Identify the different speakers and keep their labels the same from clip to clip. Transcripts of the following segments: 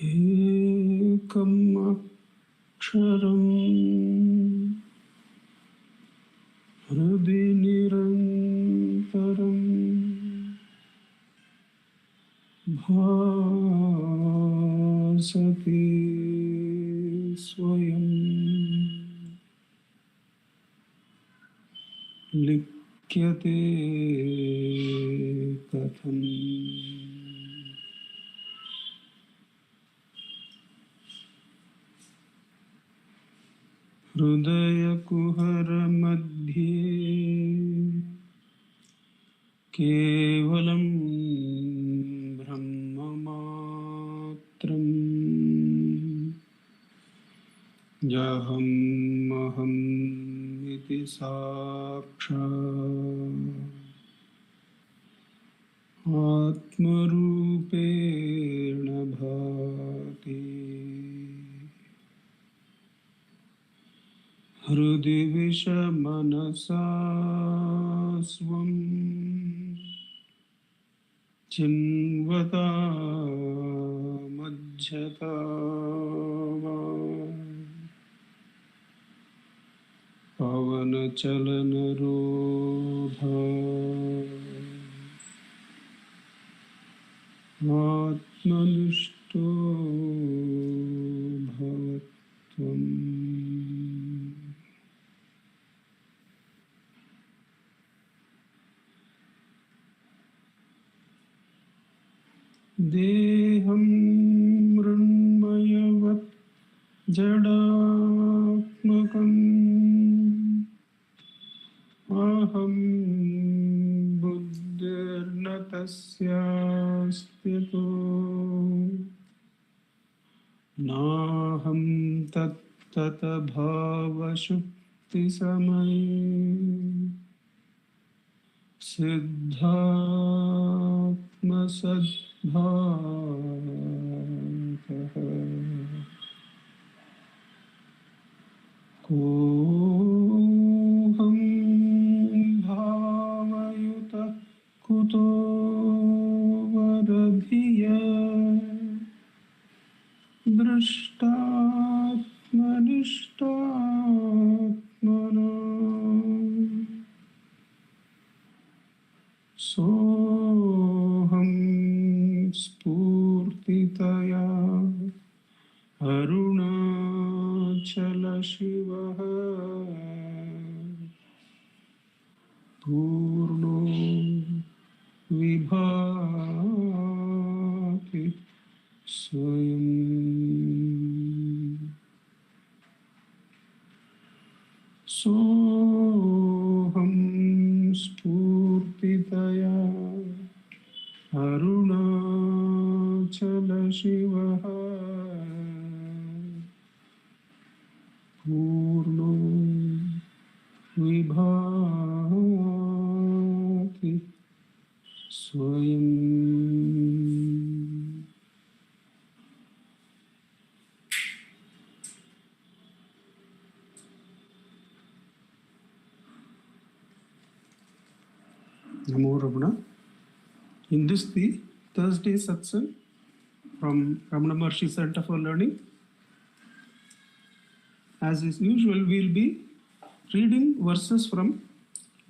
Speaker 1: एकम् अक्षरम् हृदि निरन्तरम् भासते स्वयं लिख्यते कथम् हृदयकुहर मध्ये केवलं ब्रह्ममात्रम् जहम् अहम् इति साक्षात् आत्मरूपेण भाति हृदि विषमनसा स्वं चिन्वता मज्जता वा पवनचलनरोधा आत्मनिष्ठो भवत्वम्। देहं मृण्मयवत् जडात्मकम् अहं बुद्धिर्न तस्यास्त्यतो नाहं तत्तत भावशुक्तिसमये सिद्धात्मसद्भातः कोऽहं भावयुतः कुतो वरधिया दृष्टात्मनिष्टात्मना सोऽहं स्फूर्तितया अरुणाचलशिवः पूर्णो विभाति स्वयम्। सोऽहं स्फूर्तितया अरुणाचलशिवः पूर्णो विभाति स्वयम्। Namo Ramana. In this the Thursday Satsangh from Ramana Maharshi Center for Learning. As is usual, we will be reading verses from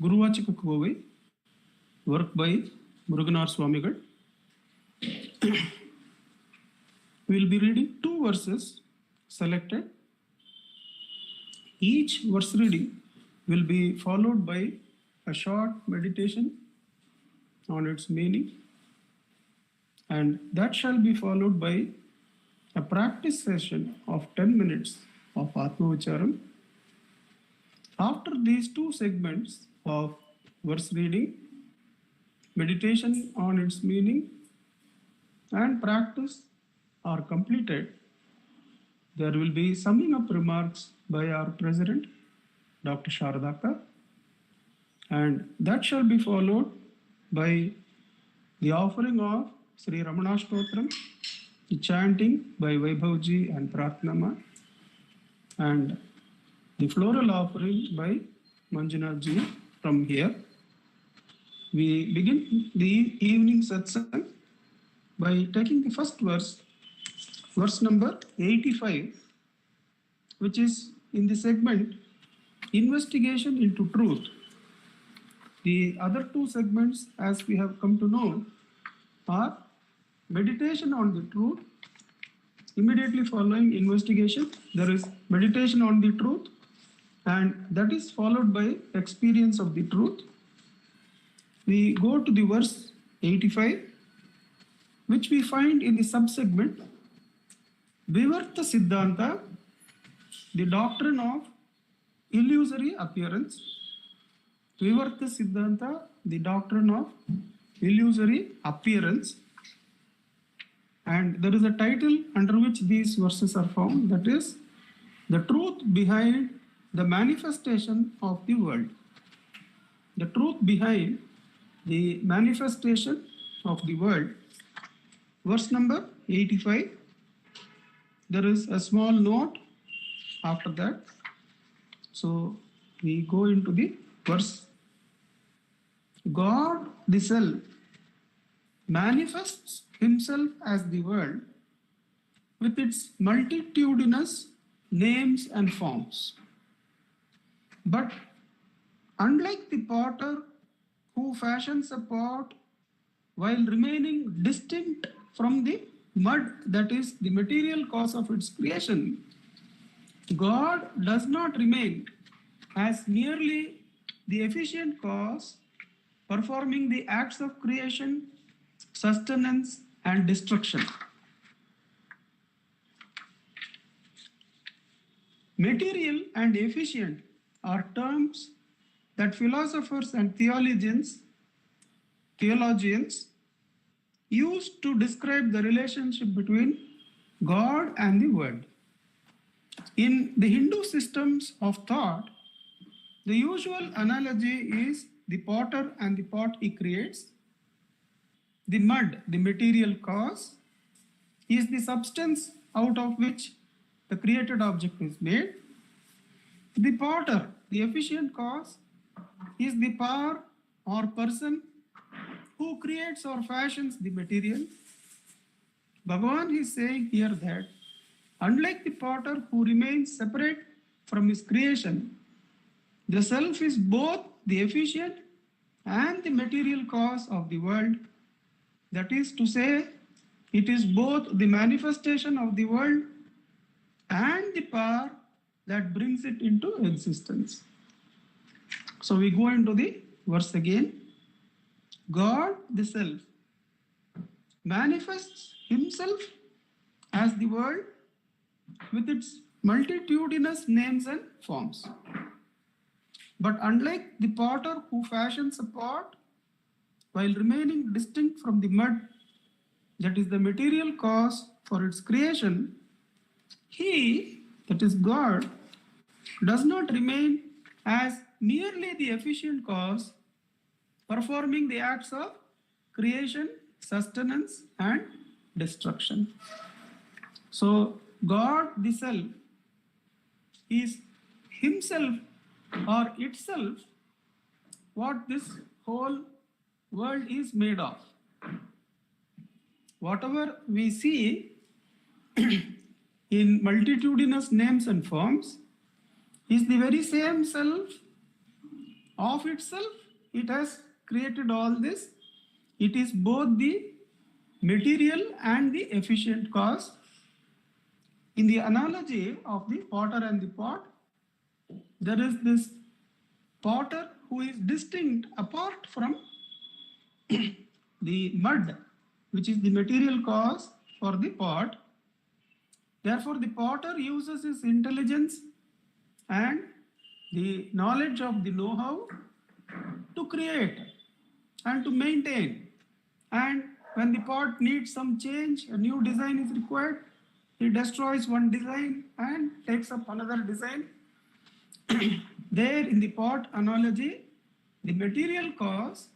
Speaker 1: Guruvachika Kovai, work by Muruganar Swamigal. We will be reading 2 verses selected. Each verse reading will be followed by a short meditation on its meaning, and that shall be followed by a practice session of 10 minutes of Atma Vicharam. After these 2 segments of verse reading, meditation on its meaning, and practice are completed, there will be summing up remarks by our President, Dr. Sharadaka, and that shall be followed by the offering of Sri Ramana Stotram, the chanting by Vaibhavji and Pratnama, and the floral offering by Manjunathji from here. We begin the evening satsang by taking the first verse verse number 85, which is in the segment investigation into truth. The other two segments, as we have come to know, are meditation on the truth. Immediately following investigation, there is meditation on the truth, and that is followed by experience of the truth. We go to the verse 85, which we find in the subsegment Vivarta Siddhanta, the doctrine of illusory appearance. Vivarta Siddhanta, the doctrine of illusory appearance. And there is a title under which these verses are found, that is, the truth behind the manifestation of the world. The truth behind the manifestation of the world. Verse number 85. There is a small note after that. So we go into the verse. God, the self, manifests himself as the world with its multitudinous names and forms. But unlike the potter who fashions a pot while remaining distinct from the mud, that is the material cause of its creation, God does not remain as merely the efficient cause performing the acts of creation, sustenance, and destruction. Material and efficient are terms that philosophers and theologians use to describe the relationship between God and the world. In the Hindu systems of thought, the usual analogy is the potter and the pot he creates. The mud, the material cause, is the substance out of which the created object is made. The potter, the efficient cause, is the power or person who creates or fashions the material. Bhagavan is saying here that unlike the potter who remains separate from his creation, the self is both the efficient and the material cause of the world. That is to say, it is both the manifestation of the world and the power that brings it into existence. So we go into the verse again. God, the self, manifests himself as the world with its multitudinous names and forms. But unlike the potter who fashions a pot while remaining distinct from the mud, that is the material cause for its creation, he, that is God, does not remain as merely the efficient cause performing the acts of creation, sustenance, and destruction. So God, the self, is himself or itself what this whole world is made of. Whatever we see in multitudinous names and forms is the very same self of itself. It has created all this. It is both the material and the efficient cause. In the analogy of the potter and the pot, there is this potter who is distinct apart from the mud, which is the material cause for the pot. Therefore, the potter uses his intelligence and the knowledge of the know-how to create and to maintain. And when the pot needs some change, a new design is required, he destroys one design and takes up another design. There in the pot analogy, the material cause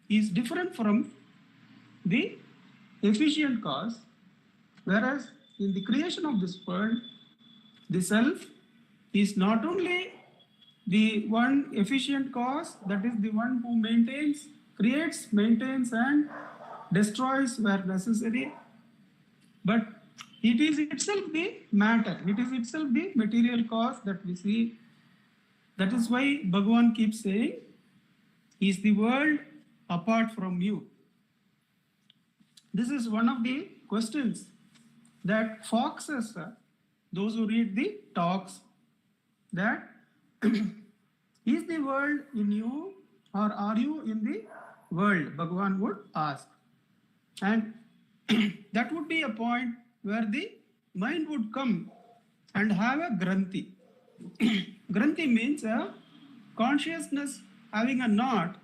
Speaker 1: is different from the efficient cause, whereas in the creation of this world, the self is not only the one efficient cause, that is the one who maintains, creates, maintains, and destroys where necessary, but It is itself the matter. It is itself the material cause that we see. That is why Bhagavan keeps saying, is the world apart from you? This is one of the questions that foxes, those who read the talks, that is the world in you or are you in the world? Bhagavan would ask. And that would be a point where the mind would come and have a granthi. Granthi means a consciousness having a knot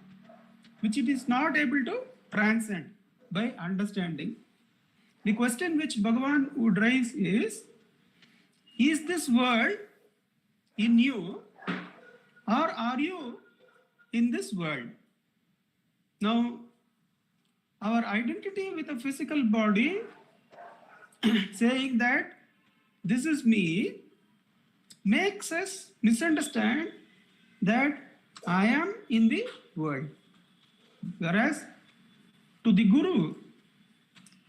Speaker 1: which it is not able to transcend by understanding. The question which Bhagavan would raise is this world in you or are you in this world? Now, our identity with a physical body saying that this is me makes us misunderstand that I am in the world. Whereas to the Guru,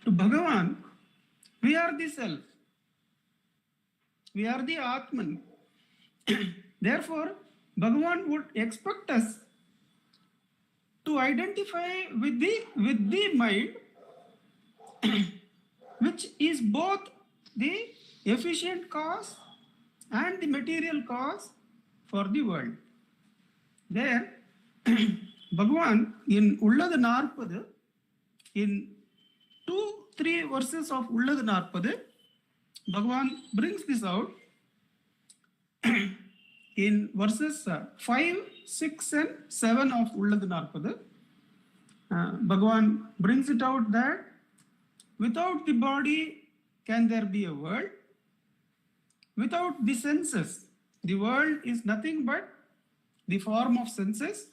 Speaker 1: to Bhagavan, we are the self. We are the Atman. Therefore, Bhagavan would expect us to identify with the mind, which is both the efficient cause and the material cause for the world. There, Bhagavan in Ulladu Narpadu, in 2-3 verses of Ulladu Narpadu, Bhagavan brings this out. In verses 5, 6 and 7 of Ulladu Narpadu, Bhagavan brings it out that without the body can there be a world? Without the senses, the world is nothing but the form of senses,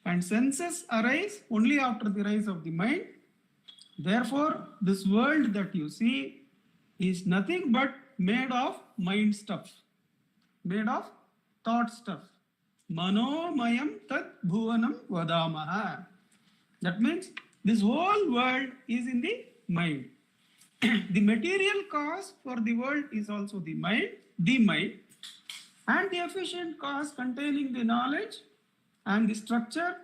Speaker 1: and senses arise only after the rise of the mind. Therefore, this world that you see is nothing but made of mind stuff, made of thought stuff. Manomayam tat bhuvanam vadamaha. That means this whole world is in the mind. The material cause for the world is also the mind, and the efficient cause containing the knowledge and the structure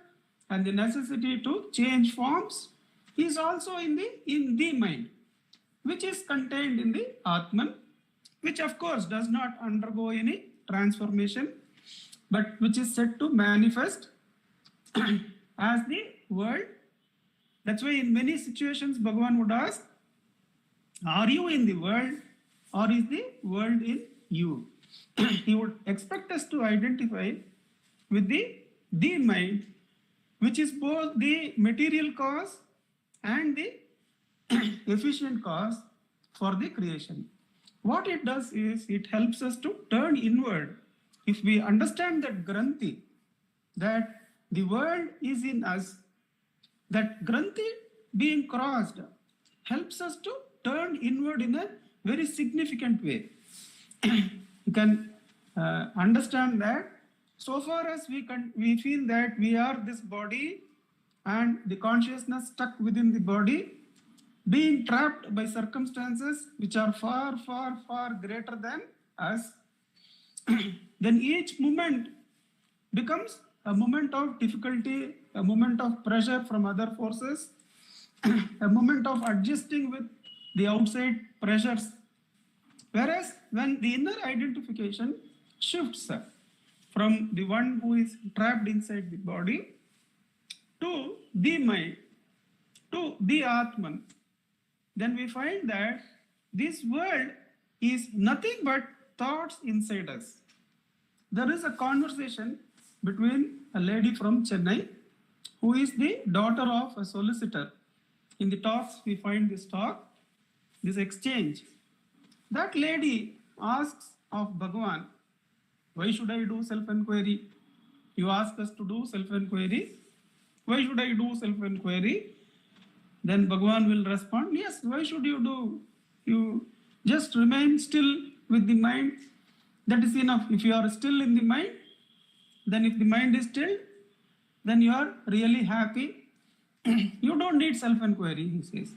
Speaker 1: and the necessity to change forms is also in the mind, which is contained in the Atman, which of course does not undergo any transformation, but which is said to manifest as the world. That's why in many situations Bhagavan would ask, are you in the world or is the world in you? He would expect us to identify with the mind, which is both the material cause and the efficient cause for the creation. What it does is it helps us to turn inward. If we understand that granthi, that the world is in us, that granthi being crossed helps us to turn inward in a very significant way. You can understand that so far as we feel that we are this body and the consciousness stuck within the body, being trapped by circumstances which are far, far, far greater than us, then each moment becomes a moment of difficulty, a moment of pressure from other forces, a moment of adjusting with the outside pressures. Whereas when the inner identification shifts from the one who is trapped inside the body to the mind, to the Atman, then we find that this world is nothing but thoughts inside us. There is a conversation between a lady from Chennai who is the daughter of a solicitor. In the talks, we find this talk, this exchange. That lady asks of Bhagavan, why should I do self-inquiry? You ask us to do self-inquiry. Why should I do self-inquiry? Then Bhagavan will respond, yes, why should you do? You just remain still with the mind. That is enough. If you are still in the mind, then if the mind is still, then you are really happy. You don't need self-inquiry, he says.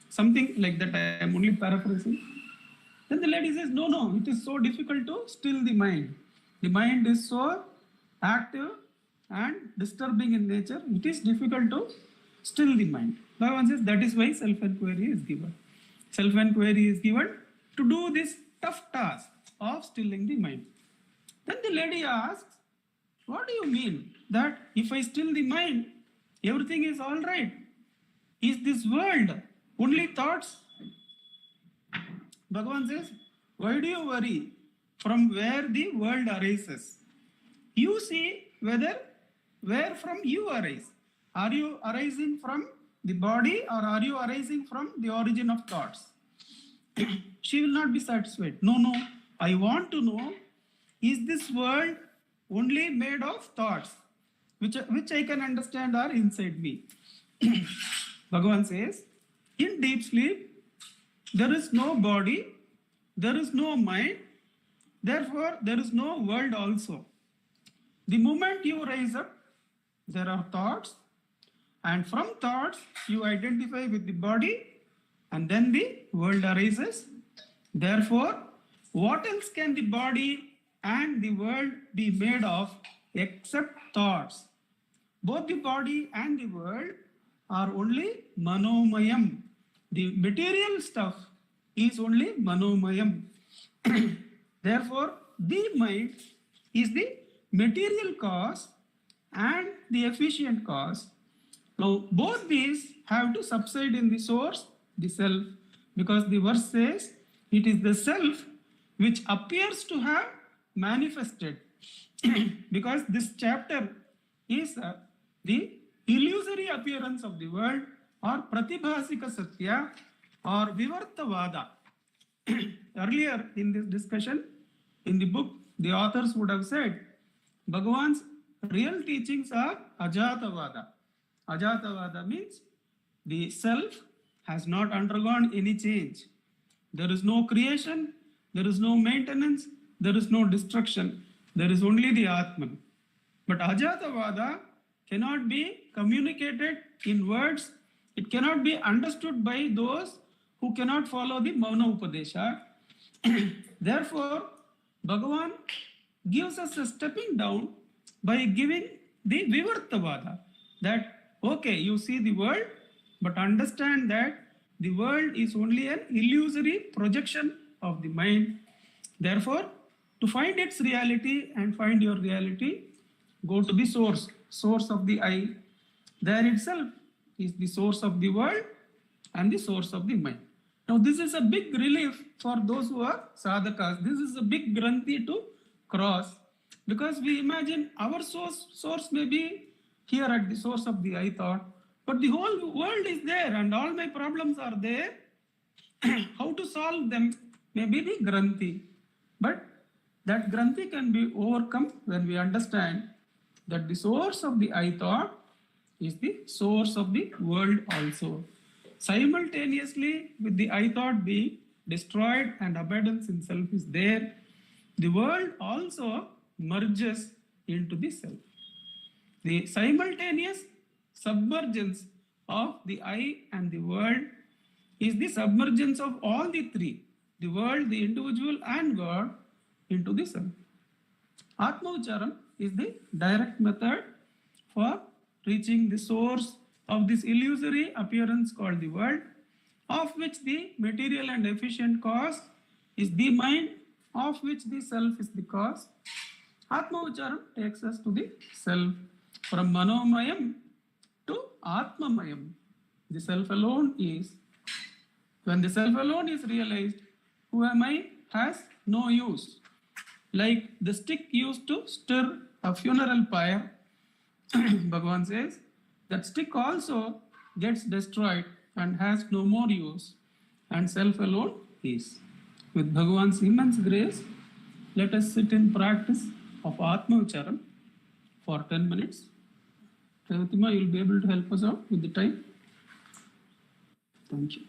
Speaker 1: Something like that. I am only paraphrasing. Then the lady says, no, no, it is so difficult to still the mind. The mind is so active and disturbing in nature, it is difficult to still the mind. Bhagavan says that is why self-enquiry is given. Self-enquiry is given to do this tough task of stilling the mind. Then the lady asks, what do you mean that if I still the mind, everything is all right? Is this world only thoughts? Bhagavan says, why do you worry from where the world arises? You see where from you arise. Are you arising from the body or are you arising from the origin of thoughts? She will not be satisfied. No, no, I want to know, is this world only made of thoughts, which I can understand are inside me? Bhagavan says, in deep sleep, there is no body, there is no mind, therefore there is no world also. The moment you rise up, there are thoughts, and from thoughts you identify with the body, and then the world arises. Therefore, what else can the body and the world be made of except thoughts? Both the body and the world are only manomayam. The material stuff is only manomayam. Therefore, the mind is the material cause and the efficient cause. Now, both these have to subside in the source, the self, because the verse says it is the self which appears to have manifested. Because this chapter is the illusory appearance of the world, or pratibhasika satya, or vivartavada. Earlier in this discussion, in the book, the authors would have said Bhagavan's real teachings are ajatavada. Ajatavada means the self has not undergone any change. There is no creation, there is no maintenance, there is no destruction. There is only the Atman. But ajatavada cannot be communicated in words. It cannot be understood by those who cannot follow the Mauna Upadesha. Therefore, Bhagavan gives us a stepping down by giving the Vivartavada, that, okay, you see the world, but understand that the world is only an illusory projection of the mind. Therefore, to find its reality and find your reality, go to the source of the I. There itself is the source of the world and the source of the mind. Now, this is a big relief for those who are sadhakas. This is a big granthi to cross, because we imagine our source may be here at the source of the I thought, but the whole world is there and all my problems are there. How to solve them may be the granthi. But that granthi can be overcome when we understand that the source of the I thought is the source of the world also. Simultaneously with the I thought being destroyed and abundance in self is there, the world also merges into the self. The simultaneous submergence of the I and the world is the submergence of all the three, the world, the individual, and God, into the self. Atma Ucharam is the direct method for reaching the source of this illusory appearance called the world, of which the material and efficient cause is the mind, of which the self is the cause. Atma Ucharam takes us to the self, from Manomayam to Atmamayam. The self alone is, when the self alone is realized, who am I has no use. Like the stick used to stir a funeral pyre, Bhagavan says, that stick also gets destroyed and has no more use, and self alone is. With Bhagavan's immense grace, let us sit in practice of Atma Ucharam for 10 minutes. Revatima, you will be able to help us out with the time. Thank you.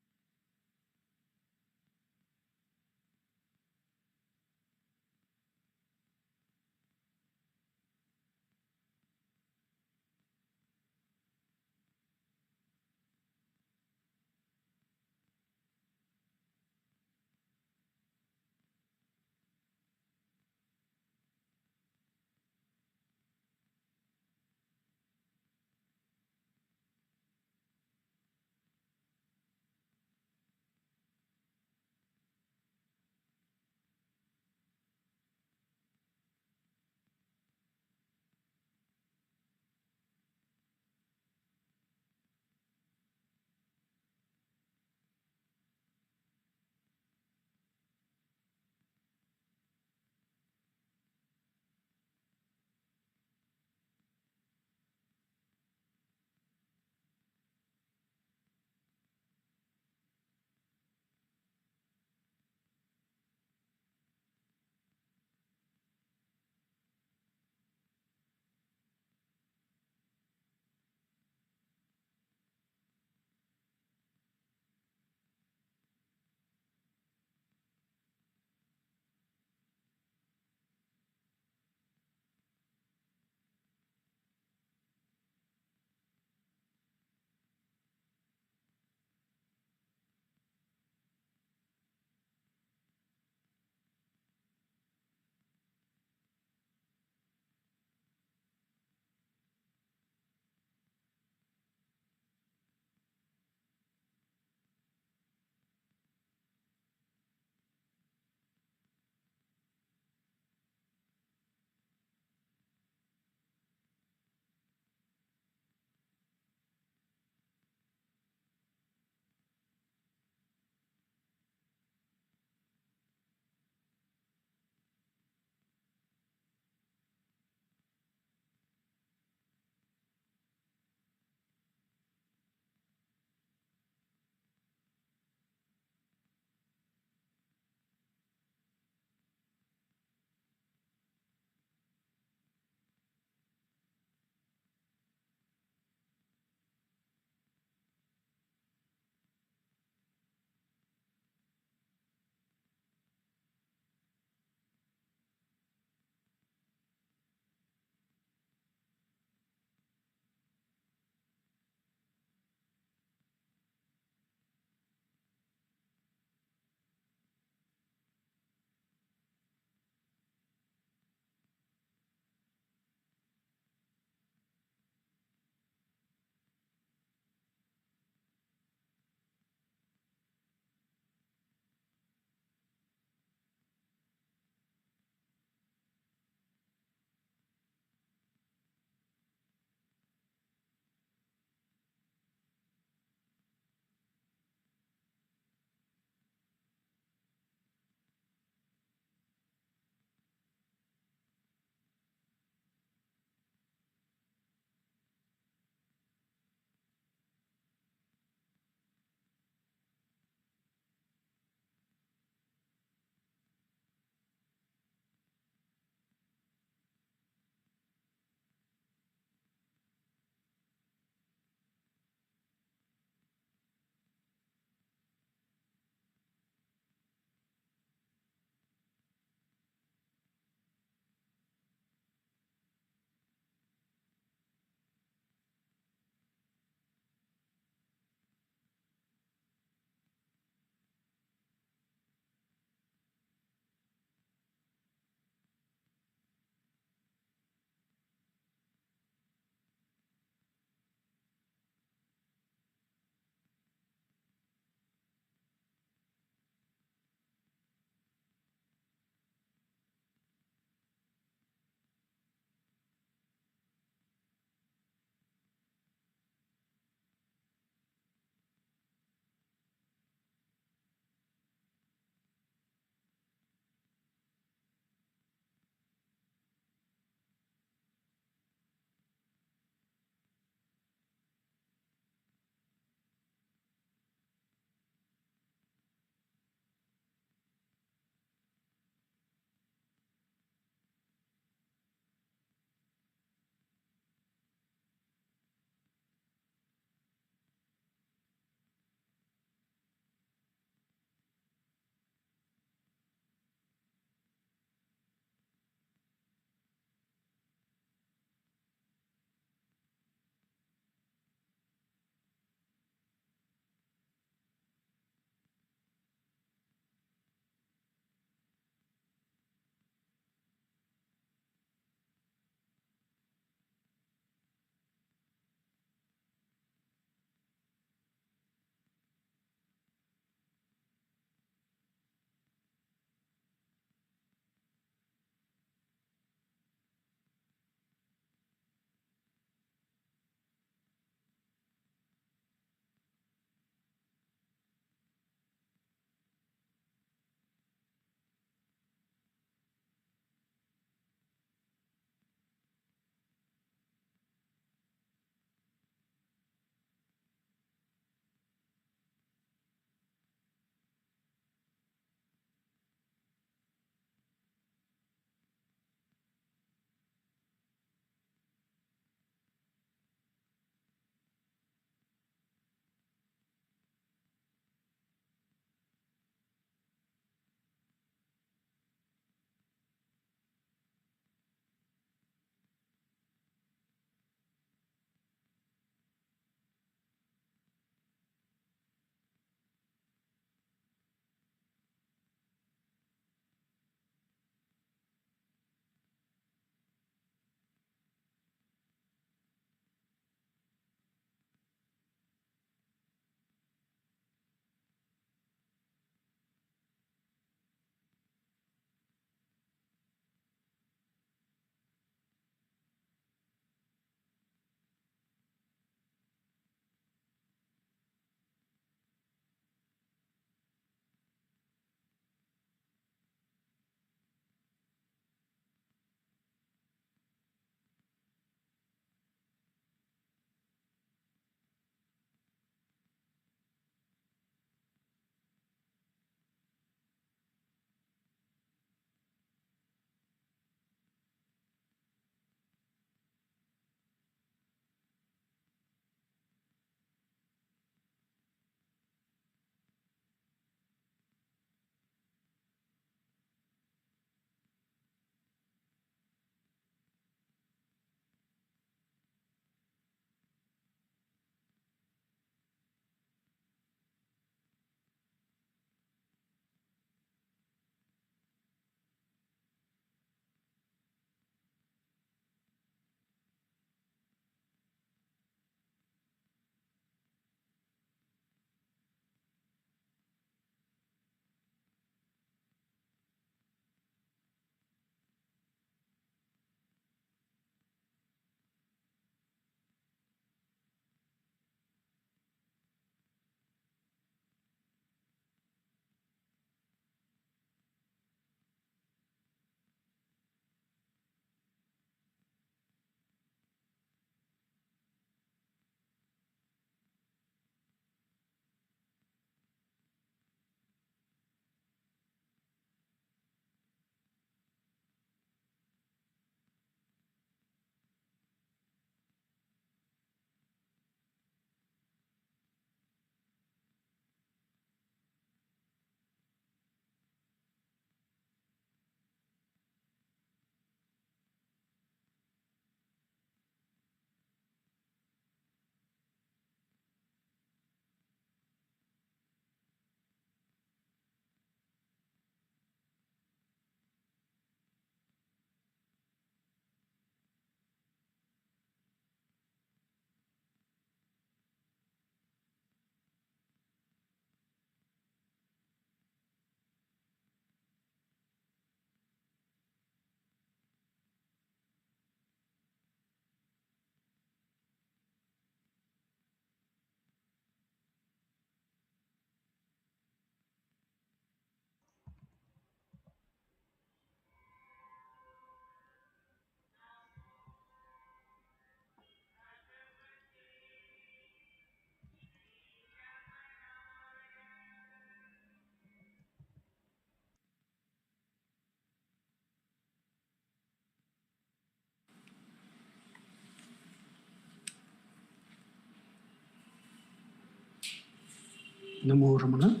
Speaker 1: Namo Ramana.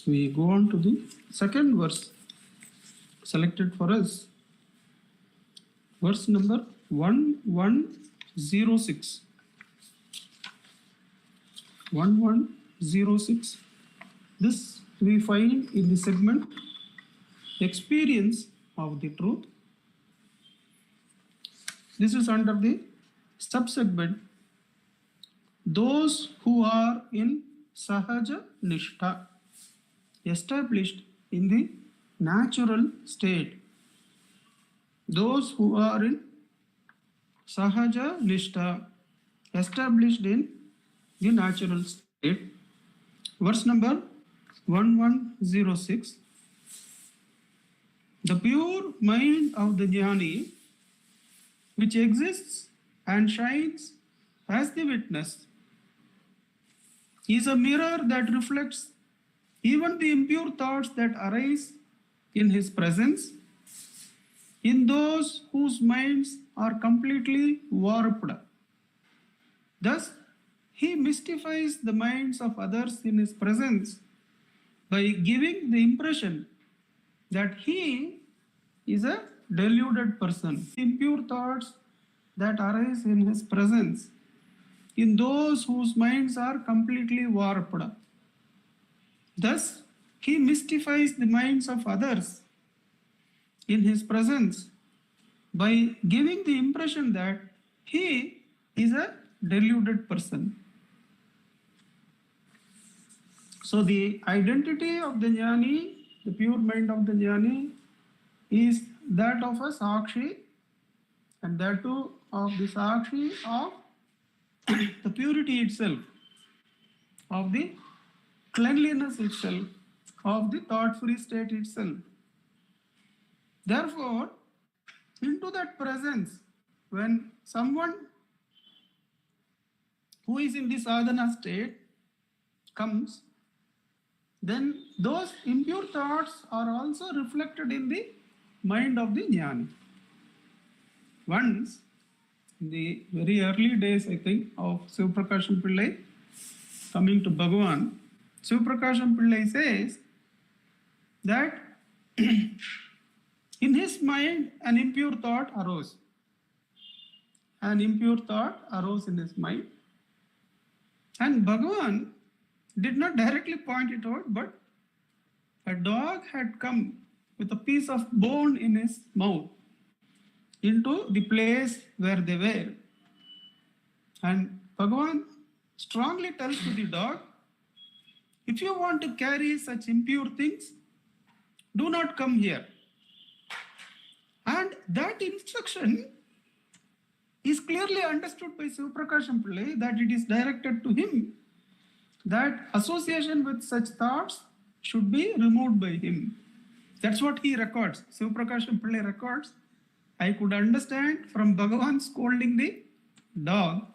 Speaker 1: We go on to the second verse selected for us. Verse number 1106. 1106. This we find in the segment Experience of the Truth. This is under the subsegment Those who are in Sahaja Nishtha, established in the natural state. Those who are in Sahaja Nishtha, established in the natural state. Verse number 1106. The pure mind of the jnani, which exists and shines as the witness, is a mirror that reflects even the impure thoughts that arise in his presence, in those whose minds are completely warped. Thus, he mystifies the minds of others in his presence by giving the impression that he is a deluded person. Impure thoughts that arise in his presence, in those whose minds are completely warped. Thus, he mystifies the minds of others in his presence by giving the impression that he is a deluded person. So the identity of the jnani, the pure mind of the jnani, is that of a sakshi, and that too of the sakshi of the purity itself, of the cleanliness itself, of the thought-free state itself. Therefore, into that presence, when someone who is in the sadhana state comes, then those impure thoughts are also reflected in the mind of the jnani. Once, in the very early days, I think, of Sivaprakasham Pillai coming to Bhagavan, Sivaprakasham Pillai says that in his mind an impure thought arose. An impure thought arose in his mind. And Bhagavan did not directly point it out, but a dog had come with a piece of bone in his mouth into the place where they were. And Bhagavan strongly tells to the dog, if you want to carry such impure things, do not come here. And that instruction is clearly understood by Sivaprakasham Pillai, that it is directed to him, that association with such thoughts should be removed by him. That's what he records. Sivaprakasham Pillai records, I could understand from Bhagavan scolding the dog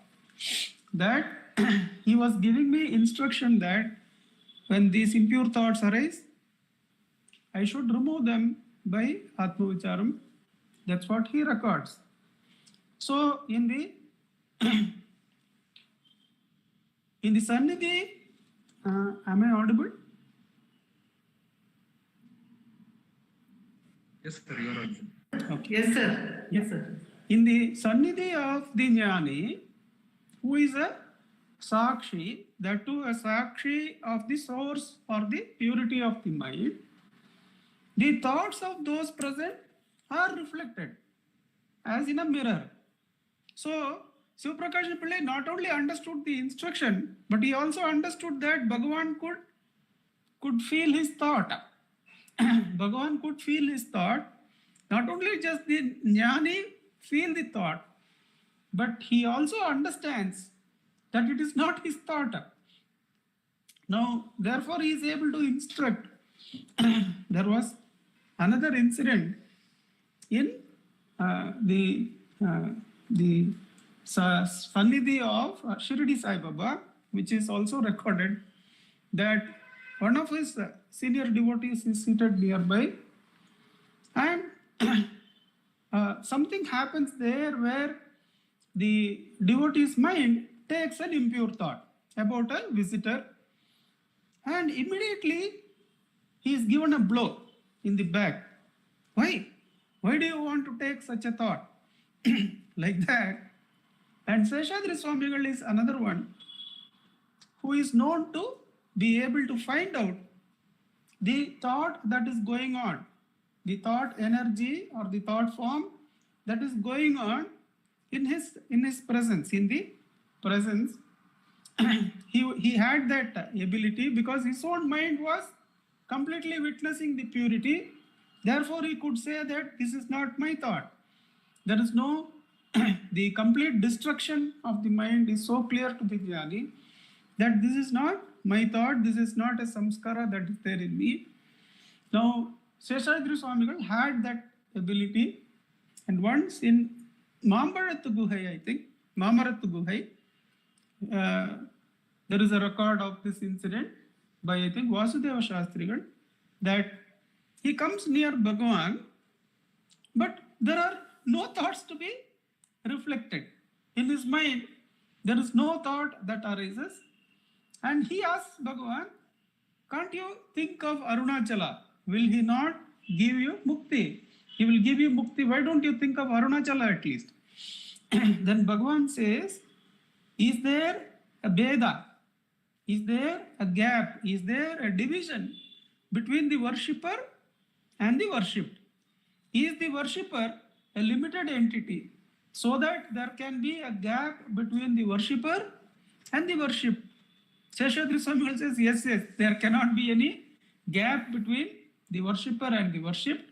Speaker 1: that he was giving me instruction that when these impure thoughts arise, I should remove them by Atma Vicharam. That's what he records. So in the Sannidhi, am I audible?
Speaker 2: Yes, sir, you are audible.
Speaker 1: Okay.
Speaker 3: Yes, sir. Yes, sir.
Speaker 1: In the Sannidhi of the jnani, who is a sakshi, that too a sakshi of the source or the purity of the mind, the thoughts of those present are reflected as in a mirror. So, Sivaprakasham Pillai not only understood the instruction, but he also understood that Bhagavan could feel his thought. Bhagavan could feel his thought. Not only just the jnani feel the thought, but he also understands that it is not his thought. Now, therefore, he is able to instruct. There was another incident in the Sannidhi of Shirdi Sai Baba, which is also recorded, that one of his senior devotees is seated nearby, and something happens there where the devotee's mind takes an impure thought about a visitor and immediately he is given a blow in the back. Why? Why do you want to take such a thought? Like that. And Seshadri Swamigal is another one who is known to be able to find out the thought that is going on, the thought energy or the thought form that is going on in his presence, in the presence. he had that ability because his own mind was completely witnessing the purity. Therefore, he could say that this is not my thought. There is no, the complete destruction of the mind is so clear to the jnani that this is not my thought, this is not a samskara that is there in me. Now, Seshadri Swamigal had that ability, and once in Mambarathu Guhai, I think, Mamarathu Guhai, there is a record of this incident by, I think, Vasudeva Shastrigal, that he comes near Bhagavan, but there are no thoughts to be reflected. In his mind, there is no thought that arises, and he asks Bhagavan, can't you think of Arunachala? Will he not give you mukti? He will give you mukti. Why don't you think of Arunachala at least? Then Bhagavan says, is there a Veda? Is there a gap? Is there a division between the worshipper and the worshipped? Is the worshipper a limited entity so that there can be a gap between the worshipper and the worshipped? Seshadri Swamigal says, yes, there cannot be any gap between the worshipper and the worshipped.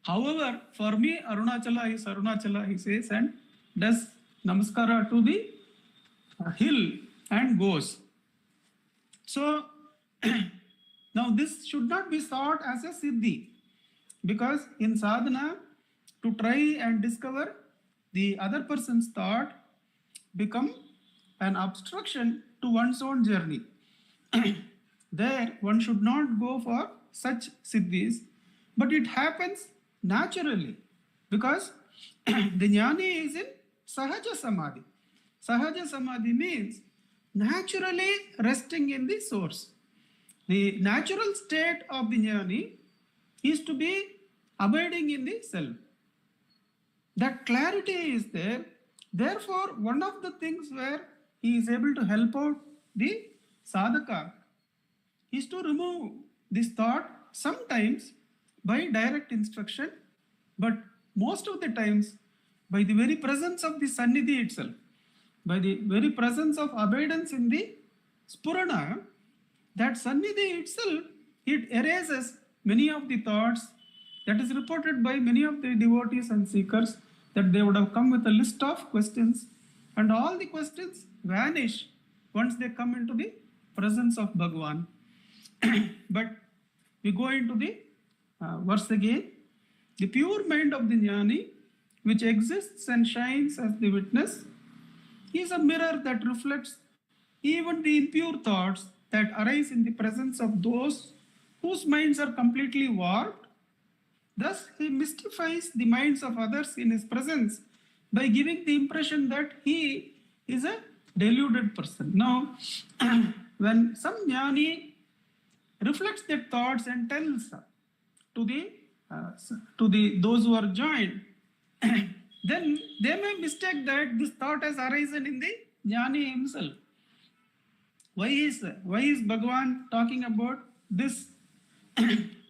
Speaker 1: However, for me, Arunachala is Arunachala, he says, and does namaskara to the hill and goes. So, now this should not be thought as a siddhi, because in sadhana, to try and discover the other person's thought become an obstruction to one's own journey. There, one should not go for such siddhis, but it happens naturally, because the jnani is in sahaja samadhi. Sahaja samadhi means naturally resting in the source. The natural state of the jnani is to be abiding in the self. That clarity is there. Therefore, one of the things where he is able to help out the sadhaka is to remove this thought, sometimes by direct instruction, but most of the times by the very presence of the sannidhi itself, by the very presence of abidance in the spurana. That sannidhi itself, it erases many of the thoughts. That is reported by many of the devotees and seekers, that they would have come with a list of questions, and all the questions vanish once they come into the presence of Bhagavan. But we go into the verse again. The pure mind of the jnani, which exists and shines as the witness, is a mirror that reflects even the impure thoughts that arise in the presence of those whose minds are completely warped. Thus, he mystifies the minds of others in his presence by giving the impression that he is a deluded person. Now, when some jnani reflects their thoughts and tells to those who are joined, then they may mistake that this thought has arisen in the jnani himself. Why is Bhagavan talking about this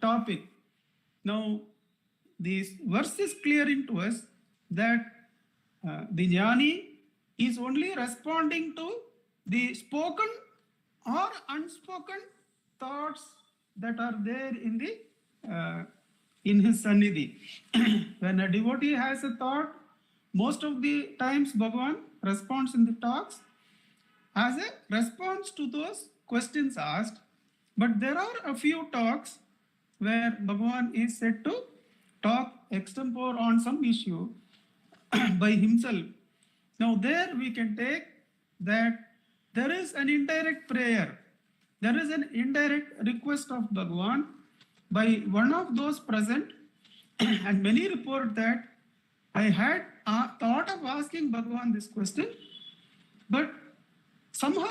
Speaker 1: topic? Now, this verse is clearing to us that the jnani is only responding to the spoken or unspoken thoughts that are there in the in his sannidhi. When a devotee has a thought, most of the times Bhagavan responds in the talks as a response to those questions asked. But there are a few talks where Bhagavan is said to talk extempore on some issue by himself. Now there we can take that there is an indirect prayer, there is an indirect request of Bhagavan by one of those present, and many report that I had thought of asking Bhagavan this question, but somehow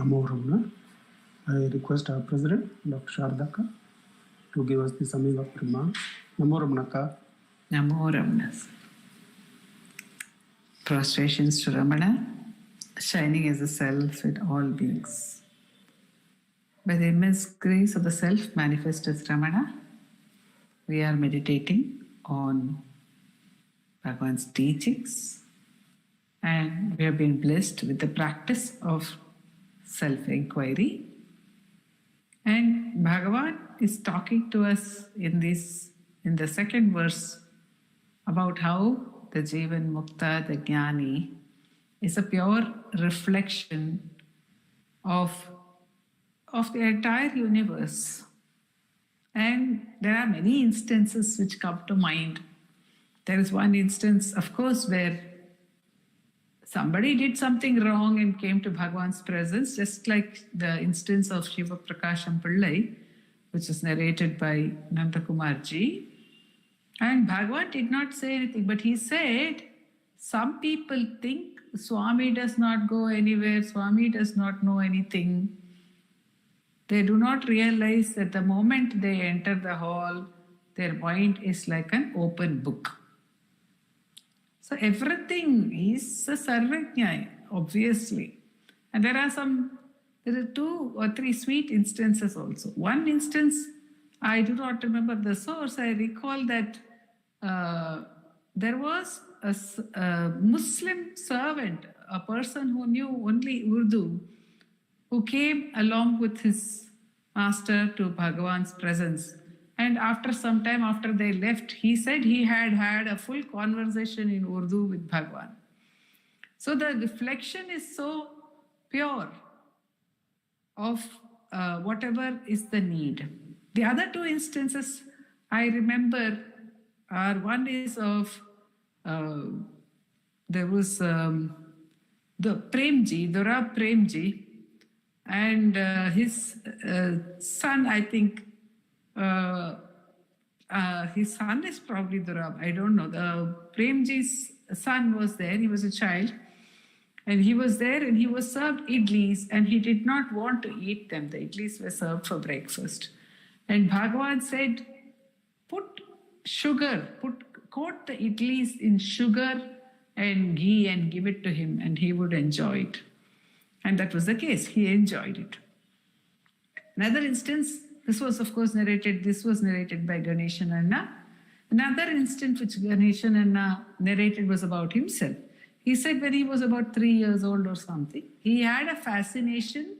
Speaker 1: Namo Ramana. I request our President, Dr. Shardaka, to give us the summing of remarks. Namo Ramanaka.
Speaker 2: Namo Ramana. Prostrations to Ramana, shining as a self in all beings. By the immense grace of the self manifest as Ramana, we are meditating on Bhagavan's teachings, and we have been blessed with the practice of self-inquiry. And Bhagavan is talking to us in the second verse about how the Jivan Mukta, the Jnani, is a pure reflection of the entire universe. And there are many instances which come to mind. There is one instance, of course, where somebody did something wrong and came to Bhagavan's presence, just like the instance of Shiva Prakasham Pillai, which is narrated by Nandakumar ji. And Bhagavan did not say anything, but he said, some people think Swami does not go anywhere, Swami does not know anything. They do not realize that the moment they enter the hall, their mind is like an open book. So everything is a sarvajna, obviously. And there are 2 or 3 sweet instances also. One instance, I do not remember the source, I recall that there was a Muslim servant, a person who knew only Urdu, who came along with his master to Bhagavan's presence. And after some time, after they left, he said he had a full conversation in Urdu with Bhagavan. So the reflection is so pure of whatever is the need. The other 2 instances I remember are, one is of, there was the Premji, Dora Premji, and his son, I think, his son is probably Durab, I don't know. The Premji's son was there, he was a child, and he was there and he was served idlis and he did not want to eat them. The idlis were served for breakfast. And Bhagavan said, put sugar, coat the idlis in sugar and ghee and give it to him and he would enjoy it. And that was the case, he enjoyed it. Another instance, this was narrated by Ganeshan Anna. Another instance which Ganeshan Anna narrated was about himself. He said when he was about 3 years old or something, he had a fascination.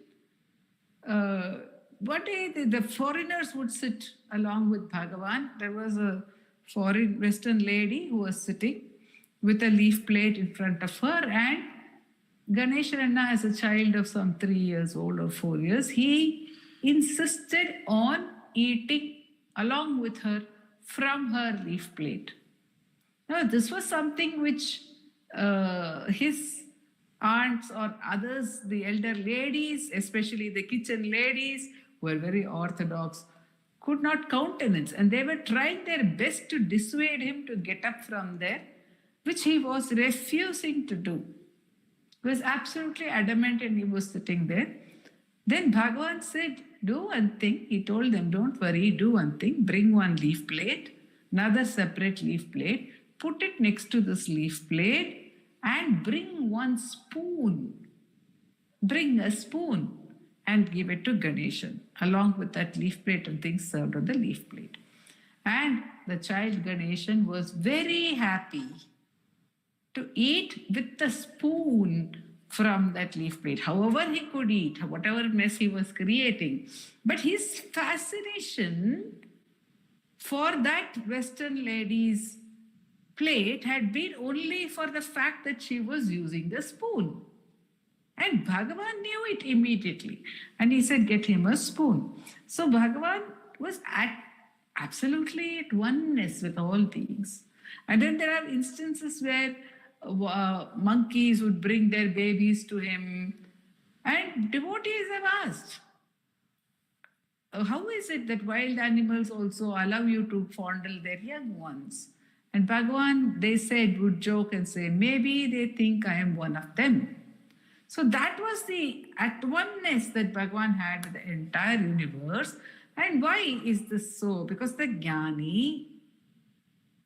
Speaker 2: One day the foreigners would sit along with Bhagavan. There was a foreign Western lady who was sitting with a leaf plate in front of her, and Ganeshan Anna, as a child of some 3 years old or 4 years, he insisted on eating along with her from her leaf plate. Now, this was something which his aunts or others, the elder ladies, especially the kitchen ladies, were very orthodox, could not countenance, and they were trying their best to dissuade him to get up from there, which he was refusing to do. He was absolutely adamant and he was sitting there. Then Bhagavan said, do one thing. He told them, don't worry, do one thing. Bring one leaf plate, another separate leaf plate, put it next to this leaf plate and bring one spoon. Bring a spoon and give it to Ganeshan along with that leaf plate and things served on the leaf plate. And the child Ganeshan was very happy to eat with the spoon from that leaf plate. However he could eat, whatever mess he was creating. But his fascination for that Western lady's plate had been only for the fact that she was using the spoon. And Bhagavan knew it immediately. And he said, get him a spoon. So Bhagavan was absolutely at oneness with all beings. And then there are instances where monkeys would bring their babies to him. And devotees have asked, how is it that wild animals also allow you to fondle their young ones? And Bhagavan, they said, would joke and say, maybe they think I am one of them. So that was the at oneness that Bhagavan had with the entire universe. And why is this so? Because the Jnani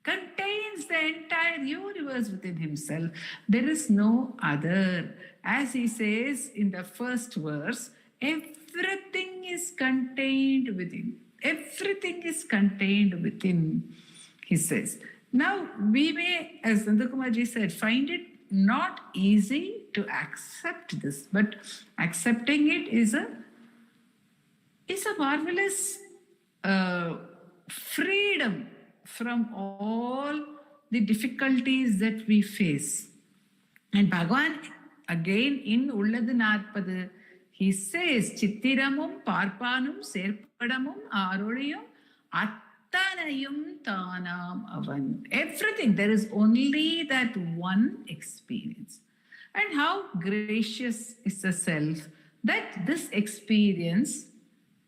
Speaker 2: contains the entire universe within himself. There is no other. As he says in the first verse, everything is contained within. Everything is contained within, he says. Now, we may, as Nandakumar said, find it not easy to accept this, but accepting it is a marvelous freedom from all the difficulties that we face. And Bhagavan, again in Ulladu Narpadu, he says, Chittiramum, Parpanum, Serpadamum, Aroliyum, Attanayum, Tanam, Avan. Everything, there is only that one experience. And how gracious is the self that this experience,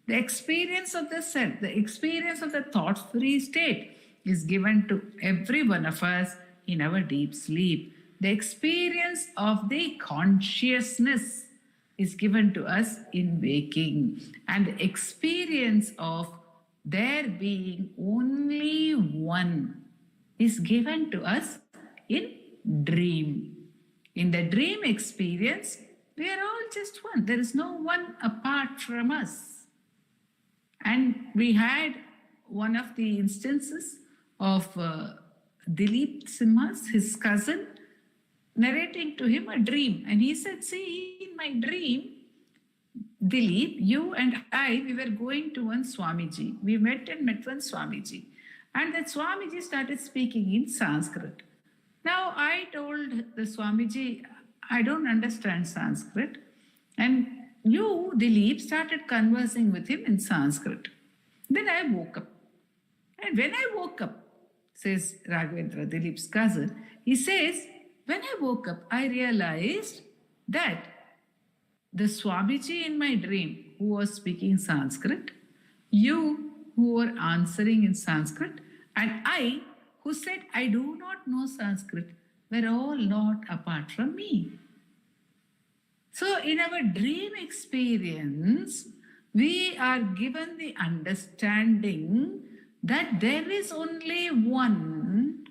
Speaker 2: the experience of the self, the experience of the thought-free state, is given to every one of us in our deep sleep. The experience of the consciousness is given to us in waking. And the experience of there being only one is given to us in dream. In the dream experience, we are all just one. There is no one apart from us. And we had one of the instances of Dilip Simha's, his cousin, narrating to him a dream. And he said, see, in my dream, Dilip, you and I, we were going to one Swamiji. We met one Swamiji. And that Swamiji started speaking in Sanskrit. Now, I told the Swamiji, I don't understand Sanskrit. And you, Dilip, started conversing with him in Sanskrit. Then I woke up. And when I woke up, says Raghavendra, Dilip's cousin, he says, when I woke up, I realized that the Swamiji in my dream, who was speaking Sanskrit, you who were answering in Sanskrit, and I who said, I do not know Sanskrit, were all not apart from me. So in our dream experience, we are given the understanding that there is only one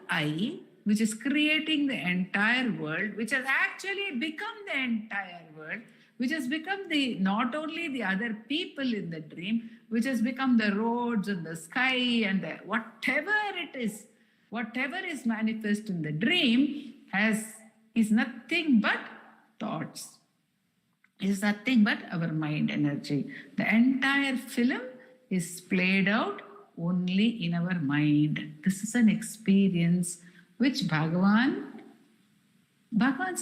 Speaker 2: I, which is creating the entire world, which has actually become the entire world, which has become not only the other people in the dream, which has become the roads and the sky and whatever it is, whatever is manifest in the dream is nothing but thoughts. Is nothing but our mind energy. The entire film is played out only in our mind. This is an experience which Bhagavan's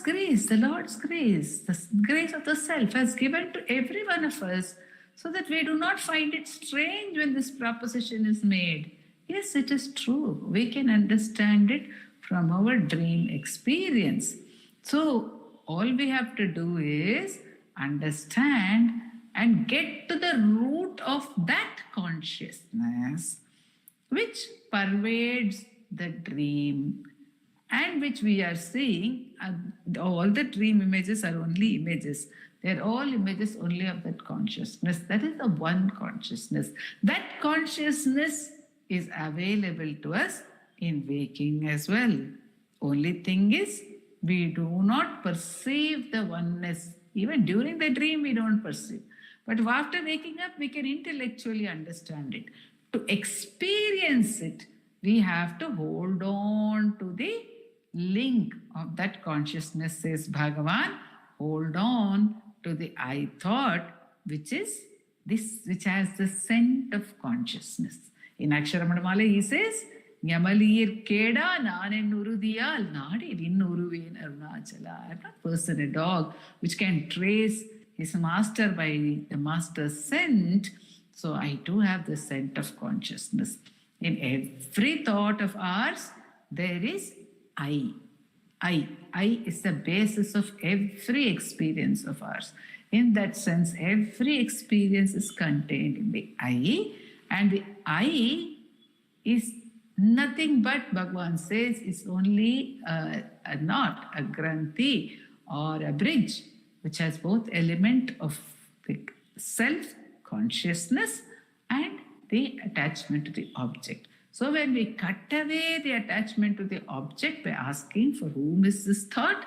Speaker 2: grace, the Lord's grace, the grace of the self has given to every one of us, so that we do not find it strange when this proposition is made. Yes, it is true. We can understand it from our dream experience. So all we have to do is understand and get to the root of that consciousness which pervades the dream and which we are seeing. All the dream images are only images. They're all images only of that consciousness. That is the one consciousness. That consciousness is available to us in waking as well. Only thing is, we do not perceive the oneness. Even during the dream, we don't perceive. But after waking up, we can intellectually understand it. To experience it, we have to hold on to the link of that consciousness, says Bhagavan. Hold on to the I thought, which is this, which has the scent of consciousness. In Aksharamadamala, he says, Nyamalir Keda Nanen Urudiyal Nadi Vinuruven Arunachala. I am not person, a dog, which can trace his master by the master's scent. So I too have the scent of consciousness. In every thought of ours, there is I. I is the basis of every experience of ours. In that sense, every experience is contained in the I, and the I is nothing but, Bhagavan says, is only not a granthi or a bridge which has both element of the self-consciousness and the attachment to the object. So when we cut away the attachment to the object by asking for whom is this thought,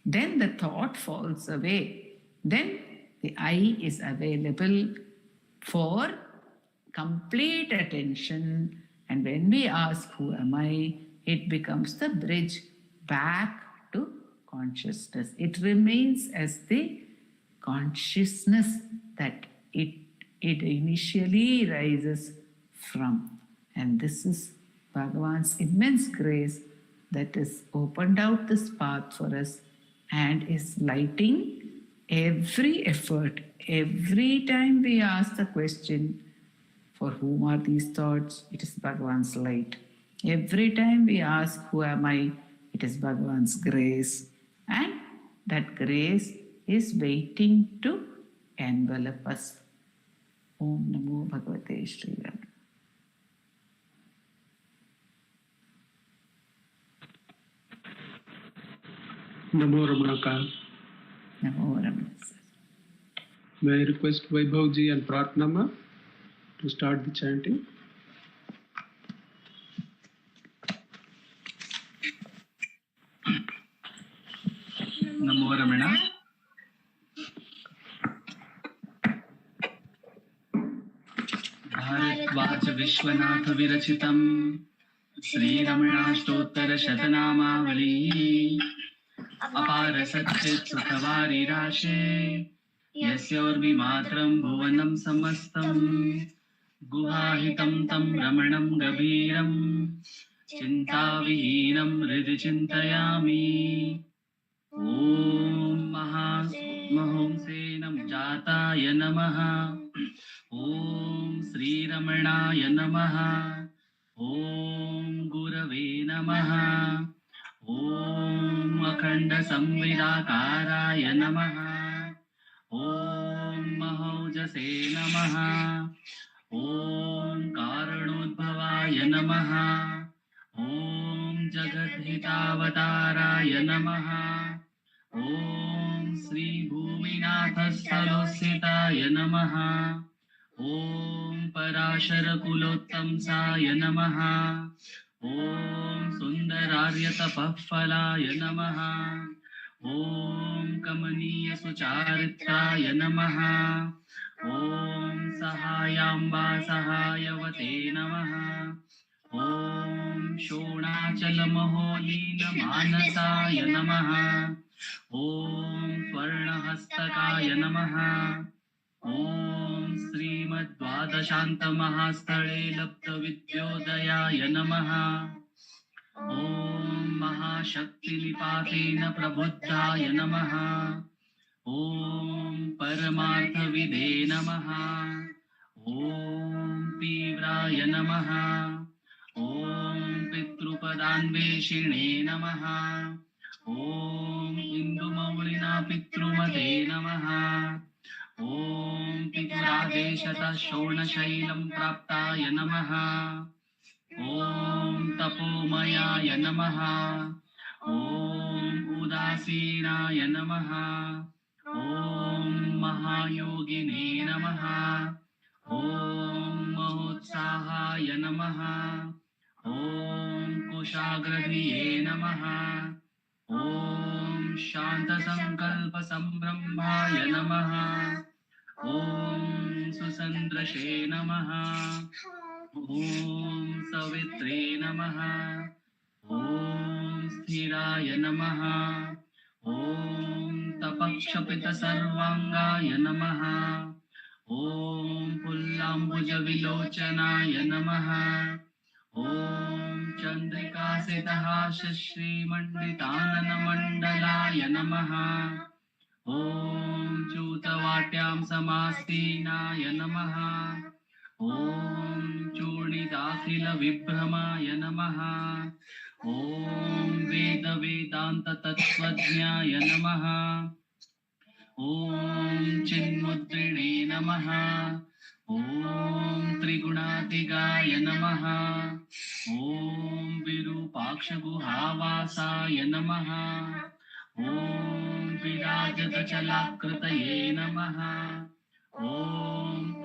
Speaker 2: then the thought falls away. Then the I is available for complete attention. And when we ask who am I, it becomes the bridge back to consciousness. It remains as the consciousness that it initially rises from. And this is Bhagavan's immense grace that has opened out this path for us and is lighting every effort. Every time we ask the question, for whom are these thoughts? It is Bhagavan's light. Every time we ask, who am I? It is Bhagavan's grace. And that grace is waiting to envelop us. Om Namo Bhagavate Shri Ram.
Speaker 1: Namo Ramanaka.
Speaker 2: Namo Ramana.
Speaker 1: May I request Vaibhavji and Pratnama to start the chanting?
Speaker 3: Namo Ramana. Bhardwaj Vishwanath विरचितं श्रीरमणाष्टोत्तर शतनामावली अपार सच्चित् सुखवारिराशे यस्योर्विमात्रं भुवनं समस्तं गुहाहितं तं रमणं गभीरं चिन्ताविहीनं हृदि चिन्तयामि। ॐ महांसेनं जाताय नमः। ॐ श्रीरमणाय नमः। ॐ गुरवे नमः। ॐ अखण्डसंविदाकाराय नमः। ॐ महौजसे नमः। ॐ कारणोद्भवाय नमः। ॐ जगद्धितावताराय नमः। ॐ श्रीभूमिनाथस्थलोत्थिताय नमः। ॐ पराशरकुलोत्तंसाय नमः। ॐ सुन्दरार्यतपःफलाय नमः। ॐ कमनीयसुचारित्राय नमः। ॐ सहायाम्बा सहायवते नमः। ॐ शोणाचलमहोलीनमानसाय नमः। ॐ स्वर्णहस्तकाय नमः। ॐ श्रीमद्द्वादशान्तमहास्थले लब्धविद्योदयाय नमः। ॐ महाशक्तिनिपातेन प्रबुद्धाय नमः। ॐ परमार्थविदे नमः। ॐ तीव्राय नमः। ॐ पितृपदान्वेषिणे नमः। ॐ इन्दुमौलिना पितृमते नमः। ॐ पितरादेशतः शोणशैलं प्राप्ताय नमः। ॐ तपोमयाय नमः। ॐ उदासीनाय नमः। ॐ महायोगिने नमः। ॐ महोत्साहाय नमः। ॐ कुशाग्रधिये नमः। ॐ शान्तसङ्कल्पसम्भ्रमाय नमः। ॐ सुसन्दृशे नमः। ॐ सवित्रे नमः। ॐ स्थिराय नमः। ॐ तपक्षपितसर्वाङ्गाय नमः। ॐ पुल्लाम्बुजविलोचनाय नमः। ॐ चन्द्रिकासितहासश्रीमण्डिताननमण्डलाय नमः। ॐ चूतवाट्यां समासीनाय नमः। ॐ चूर्णिताखिलविभ्रमाय नमः। ॐ वेदवेदान्ततत्त्वज्ञाय नमः। ॐ चिन्मुद्रिणे नमः। ॐ त्रिगुणातिगाय नमः। ॐ विरूपाक्षगुहावासाय नमः। ॐ विराजतचलाकृतये नमः। ॐ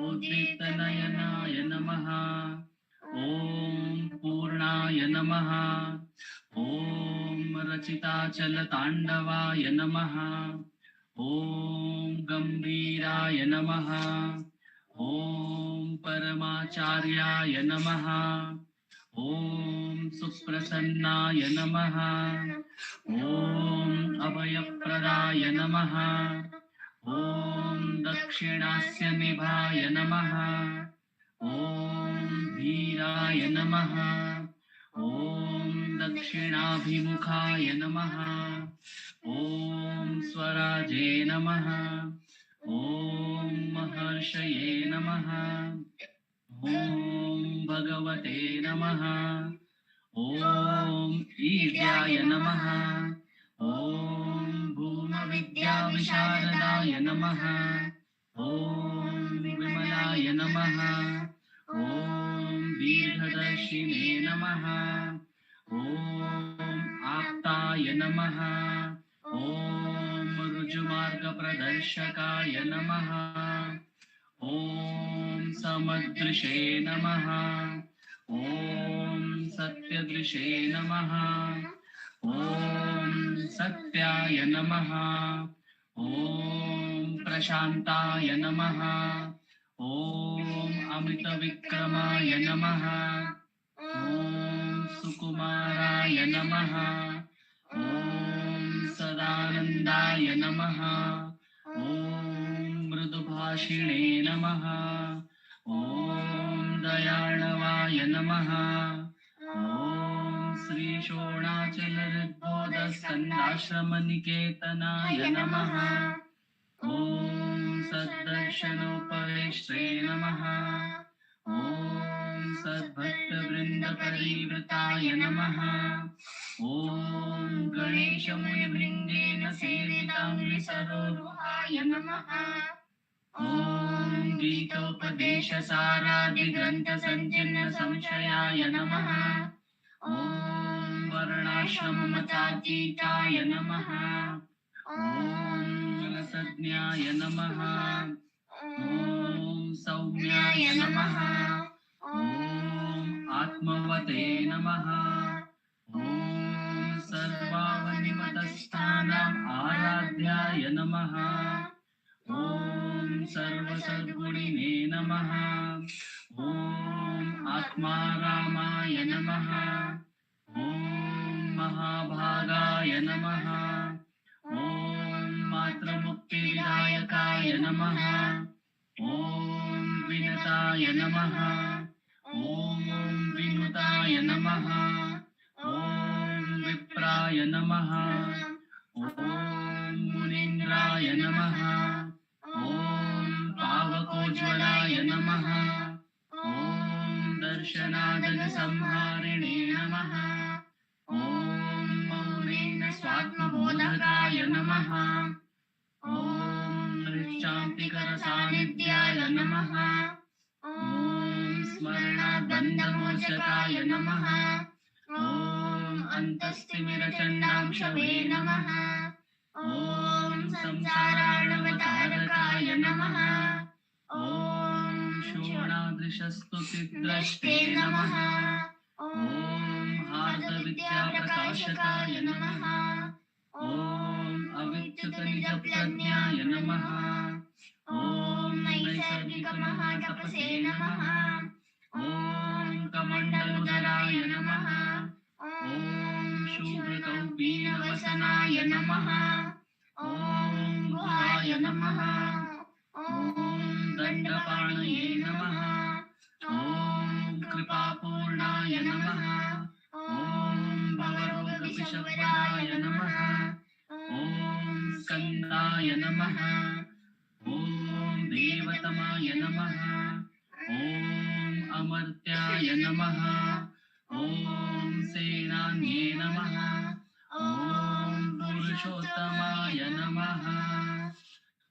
Speaker 3: उद्दितनयनाय नमः। ॐ पूर्णाय नमः। ॐ रचिताचलताण्डवाय नमः। ॐ गम्भीराय नमः। ॐ परमाचार्याय नमः। ॐ सुप्रसन्नाय नमः। ॐ अभयप्रदाय नमः। ॐ दक्षिणास्य निभाय नमः। ॐ धीराय नमः। ॐ दक्षिणाभिमुखाय नमः। ॐ स्वराजे नमः। ॐ महर्षये नमः। ॐ भगवते नमः। ॐ ईड्याय नमः। ॐ भूमविद्याविशारदाय नमः। ॐ विमलाय नमः। ॐ दीर्घदर्शिने नमः। ॐ आप्ताय नमः। ॐ ऋजुमार्गप्रदर्शकाय नमः। ॐ समदृशे नमः। ॐ सत्यदृशे नमः। ॐ सत्याय नमः। ॐ प्रशान्ताय नमः। ॐ अमृतविक्रमाय नमः। ॐ सुकुमाराय नमः। ॐ सदानन्दाय नमः। ॐ मृदुभाषिणे नमः। ॐ दयार्णवाय नमः। ॐ श्रीशोणाचलऋद्बोधस्कन्दाश्रमनिकेतनाय नमः। ॐ सद्दर्शनोपवेष्ट्रे नमः। ॐ सद्भक्तवृन्दपरिवृताय नमः। ॐ गणेशमुनिवृन्देन सेविताङ्घ्रिसरोरुहाय नमः। ॐ गीतोपदेशसारादिग्रन्थसञ्चिन्नसंशयाय नमः। ॐ वर्णाश्रममतातीताय नमः। ॐ रसज्ञाय नमः। ॐ सौम्याय नमः। ॐ आत्मवते नमः। ॐ सर्वावनिमतस्थानाम् आराध्याय नमः। ॐ सर्वसद्गुणिने नमः। ॐ आत्मारामाय नमः। ॐ महाभागाय नमः। ॐ मातृमुक्तिविदायकाय नमः। ॐ विनताय नमः। ॐ विनुताय नमः। ॐ विप्राय नमः। ॐ मुनीन्द्राय नमः। ॐ पावकोज्ज्वलाय नमः। ॐ दर्शनादगसंहारिणे नमः। ॐ मौनेन स्वात्मबोधकाय नमः। ॐ निश्चान्तिकरसान्निध्याय नमः। ॐ स्मरणाद्बन्धमोचकाय नमः। ॐ अन्तस्तिमिरचण्डांशवे नमः। ॐ संसाराणवतारकाय नमः। ॐ शोणादृशस्तुतिद्रष्टे नमः। ॐ हार्दविद्याप्रकाशकाय नमः। ॐ अविच्युतनिजप्रज्ञाय नमः। ॐ नैसर्गिकमहातपसे नमः। ॐ कमण्डलुदराय नमः। ॐ शूद्रकौपीनवसनाय नमः। ॐ गुहाय नमः। ॐ दण्डपाणये नमः। ॐ कृपापूर्णाय नमः। ॐ भवरोगविषवराय नमः। ॐ स्कन्दाय नमः। ॐ देवतमाय नमः। ॐ अमर्त्याय नमः। ॐ सेनान्ये नमः। ॐ पुरुषोत्तमाय नमः।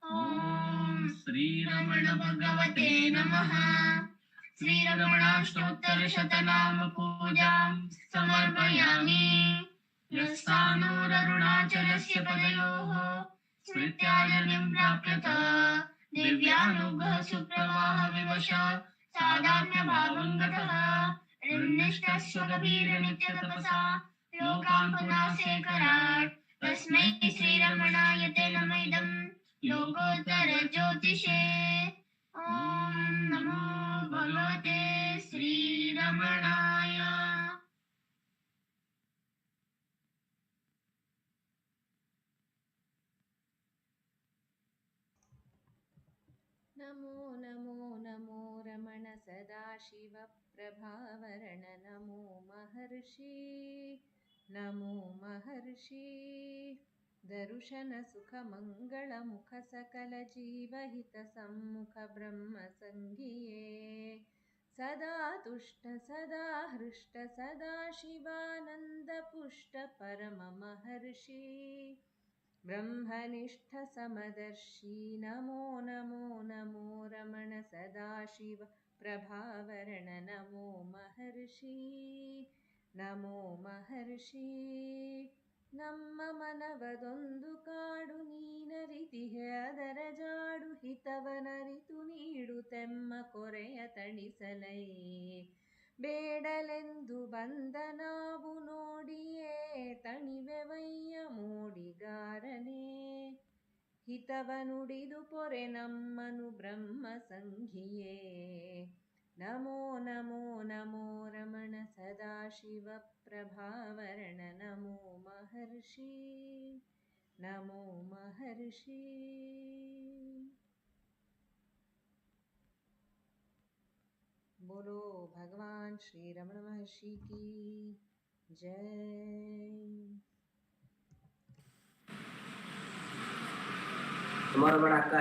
Speaker 3: ॐ श्रीरमण भगवते नमः। श्रीरमणाष्टोत्तरशतनाम पूजां समर्पयामि। यस्तानोररुणाचलस्य पदयोः स्मृत्याजनिं प्राप्यत दिव्यानुग्रह सुप्रवाहविवश सादात्म्यभावङ्गतः निर्निष्ठः स्वगभीरनित्यतपसा लोकान् पुनासेकराट् तस्मै श्रीरमणाय ते नमः इदं लोकोत्तरज्योतिषे। ॐ नमो भगवते श्रीरमणाय।
Speaker 4: नमो नमो नमो रमण सदाशिवप्रभावरण नमो महर्षि नमो महर्षि दर्शनसुखमङ्गलमुखसकलजीवहितसम्मुख ब्रह्मसङ्गिये सदा तुष्ट सदा हृष्ट सदा शिवानन्दपुष्ट परममहर्षि ब्रह्मनिष्ठ समदर्शी नमो नमो नमो रमण सदाशिव प्रभावरण नमो महर्षि नमो महर्षि ನಮ್ಮ ಮನವದೊಂದು ಕಾಡು ನೀನರಿತಿಹೆ ಅದರ ಜಾಡು ಹಿತವನರಿತು ನೀಡುತ್ತೆಮ್ಮ ಕೊರೆಯ ತಣಿಸಲೈ ಬೇಡಲೆಂದು ಬಂದ ನಾವು ನೋಡಿಯೇ ತಣಿವೆವಯ್ಯ ಮೋಡಿಗಾರನೇ ಹಿತವನುಡಿದು ಪೊರೆ ನಮ್ಮನು ಬ್ರಹ್ಮ ಸಂಘಿಯೇ ನಮೋ ನಮೋ ನಮೋ ರಮಣ ಸದಾಶಿವ ಪ್ರಭಾವರಣ ನಮೋ ಮಹರ್ಷಿ ನಮೋ ಮಹರ್ಷಿ बोलो भगवान श्री रमण महर्षि की जय।
Speaker 5: तुम्हारा बड़ा का